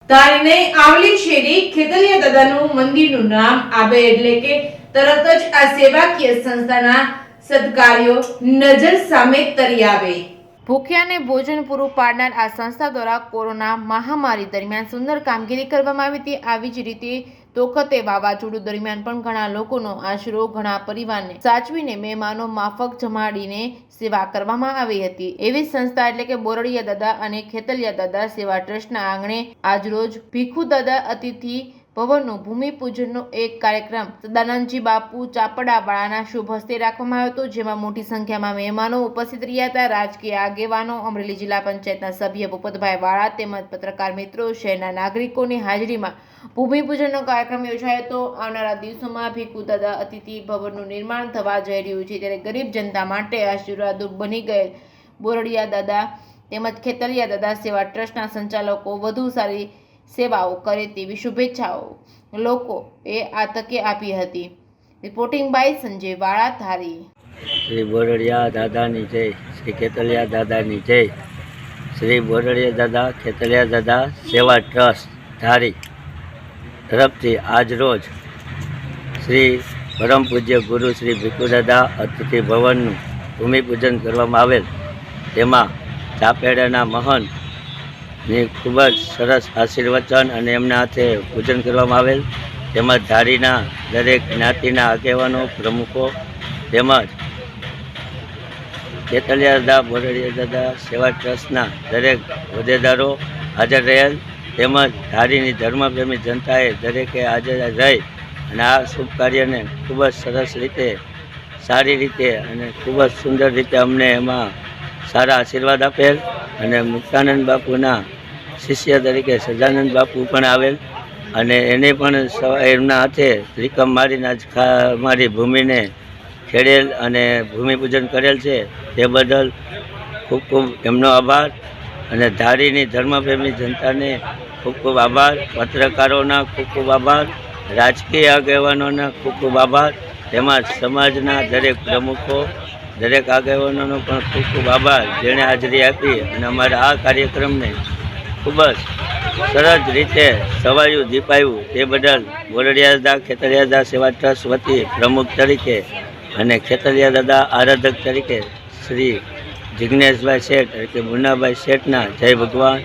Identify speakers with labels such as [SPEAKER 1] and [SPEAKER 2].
[SPEAKER 1] ધારીને આવલી શેરી ખેતલિયા દાદાનું મંદિરનું નામ આવે એટલે કે તરત જ આ સેવાકીય સંસ્થાના સત્કાર્યો નજર સામે તરી આવે। ભૂખ્યાને ભોજન પૂરું પાડનાર આ સંસ્થા દ્વારા કોરોના મહામારી દરમિયાન સુંદર કામગીરી કરવામાં આવી હતી। આવી જ રીતે તોખતે વાવાઝોડું દરમિયાન પણ ઘણા લોકોનો આશરો ઘણા પરિવારને સાચવીને મહેમાનો માફક જમાડીને સેવા કરવામાં આવી હતી। એવી સંસ્થા એટલે કે બોરડિયા દાદા અને ખેતલિયા દાદા સેવા ટ્રસ્ટના આંગણે આજરોજ ભીખુ દાદા અતિથિ ભવનનું ભૂમિપૂજનનો એક કાર્યક્રમ સદાનંદજી બાપુ ચાપડાવાળાના શુભ હસ્તે રાખવામાં આવ્યો હતો, જેમાં મોટી સંખ્યામાં મહેમાનો ઉપસ્થિત રહ્યા હતા। રાજકીય આગેવાનો, અમરેલી જિલ્લા પંચાયતના સભ્ય ભૂપતભાઈ વાળા તેમજ પત્રકાર મિત્રો, શહેરના નાગરિકોની હાજરીમાં ભૂમિપૂજનનો કાર્યક્રમ યોજાયો હતો। આવનારા દિવસોમાં ભીખુ દાદા અતિથિ ભવનનું નિર્માણ થવા જઈ રહ્યું છે, ત્યારે ગરીબ જનતા માટે આશીર્વાદરૂપ બની ગયેલ બોરડિયા દાદા તેમજ ખેતલિયા દાદા સેવા ટ્રસ્ટના સંચાલકો વધુ સારી સેવાઓ કરે તેવી શુભેચ્છાઓ લોકોએ આ તકે આપી હતી। રિપોર્ટિંગ બાય સંજય વાળા, ધારી।
[SPEAKER 2] શ્રી બોરડિયા દાદાની જય, શ્રી ખેતલિયા દાદાની જય। શ્રી બોરડિયા દાદા ખેતલિયા દાદા સેવા ટ્રસ્ટ ધારી તરફથી આજરોજ શ્રી પરમ પૂજ્ય ગુરુ શ્રી ભીખુ દાદા અતિથિ ભવનનું ભૂમિપૂજન કરવામાં આવેલ। તેમાં ચાપેડાના મહંતની ખૂબ જ સરસ આશીર્વચન અને એમના હાથે પૂજન કરવામાં આવેલ। તેમજ ધારીના દરેક જ્ઞાતિના આગેવાનો, પ્રમુખો તેમજ ખેતલિયા દાદા બોરડિયા દાદા સેવા ટ્રસ્ટના દરેક હોદ્દેદારો હાજર રહેલ। તેમજ ધારીની ધર્મપ્રેમી જનતાએ દરેકે હાજર રહી અને આ શુભ કાર્યને ખૂબ જ સરસ રીતે, સારી રીતે અને ખૂબ જ સુંદર રીતે અમને એમાં સારા આશીર્વાદ આપેલ। અને મુક્તાનંદ બાપુના શિષ્ય તરીકે સજાનંદ બાપુ પણ આવેલ અને એને પણ એમના હાથે ત્રિકમ મારીને આજ મારી ભૂમિને ખેડેલ અને ભૂમિપૂજન કરેલ છે, તે બદલ ખૂબ ખૂબ એમનો આભાર। અને ધારીની ધર્મપ્રેમી જનતાને ખૂબ ખૂબ આભાર, પત્રકારોના ખૂબ ખૂબ આભાર, રાજકીય આગેવાનોના ખૂબ ખૂબ આભાર, તેમજ સમાજના દરેક પ્રમુખો, દરેક આગેવાનોનો પણ ખૂબ ખૂબ આભાર, જેણે હાજરી આપી અને અમારા આ કાર્યક્રમને ખૂબ જ સરસ રીતે સવાયું દીપાયું તે બદલ બોરડિયા દાદા ખેતલિયા દાદા સેવા ટ્રસ્ટ વતી પ્રમુખ તરીકે અને ખેતલિયા દાદા આરાધક તરીકે શ્રી જિગ્નેશભાઈ શેઠ એટલે કે મુન્નાભાઈ શેઠના જય ભગવાન।